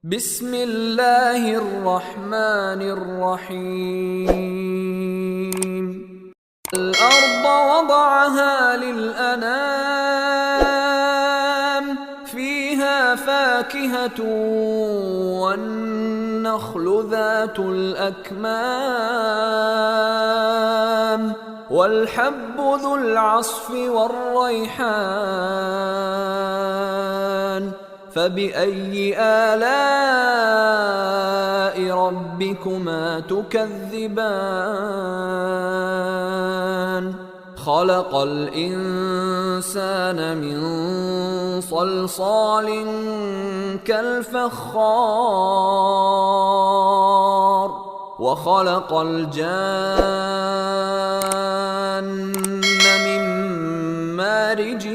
بسم الله الرحمن الرحيم. الأرض وضعها للأنام، فيها فاكهة والنخل ذات الأكمام والحب ذو العصف والريحان، فبأي آلاء ربكما تكذبان؟ خلق الإنسان من صلصال كالفخار، وخلق الجان من مارج